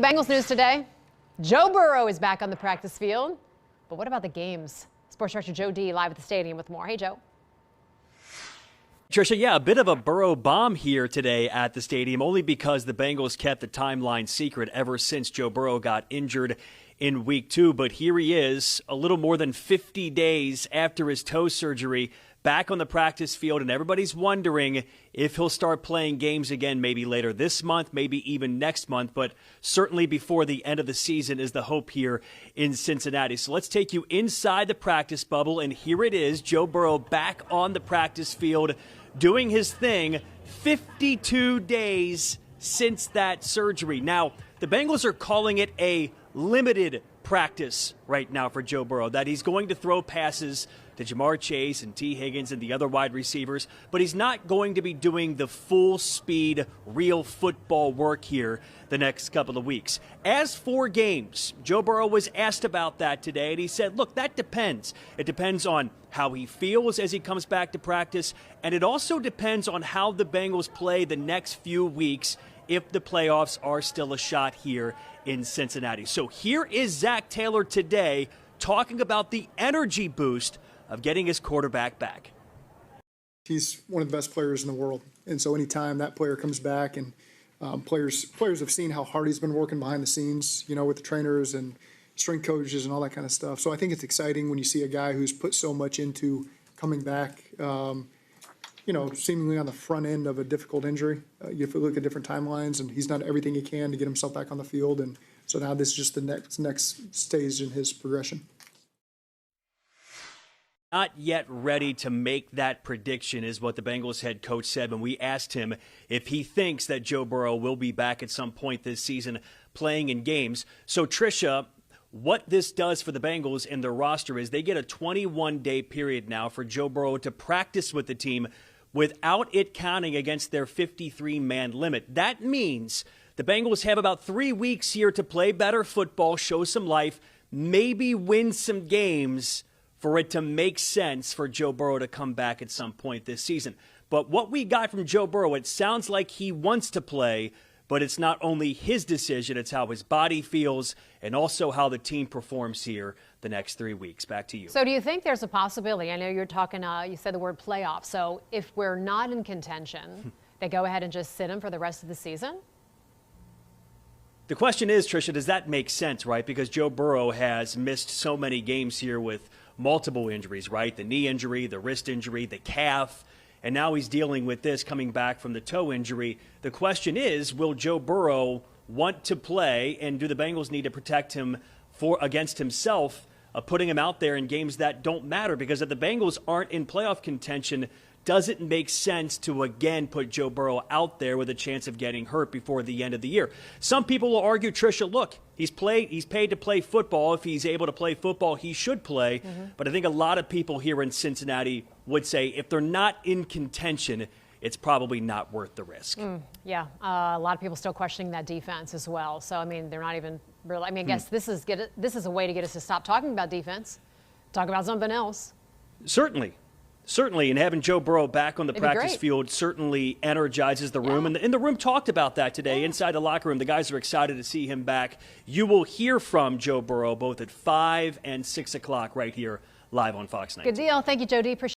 Bengals news today. Joe Burrow is back on the practice field. But what about the games? Sports director Joe D live at the stadium with more. Hey, Joe. Tricia, yeah, a bit of a Burrow bomb here today at the stadium, only because the Bengals kept the timeline secret ever since Joe Burrow got injured in week 2. But here he is, a little more than 50 days after his toe surgery, back on the practice field, and everybody's wondering if he'll start playing games again maybe later this month, maybe even next month, but certainly before the end of the season is the hope here in Cincinnati. So let's take you inside the practice bubble, and here it is, Joe Burrow back on the practice field doing his thing, 52 days since that surgery. Now, the Bengals are calling it a limited practice right now for Joe Burrow, that he's going to throw passes to Jamar Chase and T. Higgins and the other wide receivers, but he's not going to be doing the full-speed, real football work here the next couple of weeks. As for games, Joe Burrow was asked about that today, and he said, look, that depends. It depends on how he feels as he comes back to practice, and it also depends on how the Bengals play the next few weeks if the playoffs are still a shot here in Cincinnati. So here is Zach Taylor today talking about the energy boost of getting his quarterback back. He's one of the best players in the world, and so anytime that player comes back, and players have seen how hard he's been working behind the scenes, you know, with the trainers and strength coaches and all that kind of stuff. So I think it's exciting when you see a guy who's put so much into coming back, you know, seemingly on the front end of a difficult injury. You have to look at different timelines, and he's done everything he can to get himself back on the field, and so now this is just the next stage in his progression. Not yet ready to make that prediction is what the Bengals head coach said when we asked him if he thinks that Joe Burrow will be back at some point this season playing in games. So, Tricia, what this does for the Bengals in their roster is they get a 21-day period now for Joe Burrow to practice with the team without it counting against their 53-man limit. That means the Bengals have about 3 weeks here to play better football, show some life, maybe win some games for it to make sense for Joe Burrow to come back at some point this season. But what we got from Joe Burrow, it sounds like he wants to play, but it's not only his decision, it's how his body feels and also how the team performs here the next 3 weeks. Back to you. So do you think there's a possibility? I know you're talking, you said the word playoff. So if we're not in contention, they go ahead and just sit him for the rest of the season? The question is, Tricia, does that make sense, right? Because Joe Burrow has missed so many games here with multiple injuries, right? The knee injury, the wrist injury, the calf, and now he's dealing with this coming back from the toe injury. The question is, will Joe Burrow want to play, and do the Bengals need to protect him against himself, putting him out there in games that don't matter? Because if the Bengals aren't in playoff contention, does it make sense to again put Joe Burrow out there with a chance of getting hurt before the end of the year? Some people will argue, Tricia, look, he's paid to play football. If he's able to play football, he should play. But I think a lot of people here in Cincinnati would say if they're not in contention, it's probably not worth the risk. Yeah, a lot of people still questioning that defense as well. So, I mean, they're not even really, I mean, I guess this is a way to get us to stop talking about defense, talk about something else. Certainly, and having Joe Burrow back on the practice field certainly energizes the room. And the room talked about that today inside the locker room. The guys are excited to see him back. You will hear from Joe Burrow both at 5 and 6 o'clock right here live on Fox 19. Good deal. Thank you, Joe D. Appreciate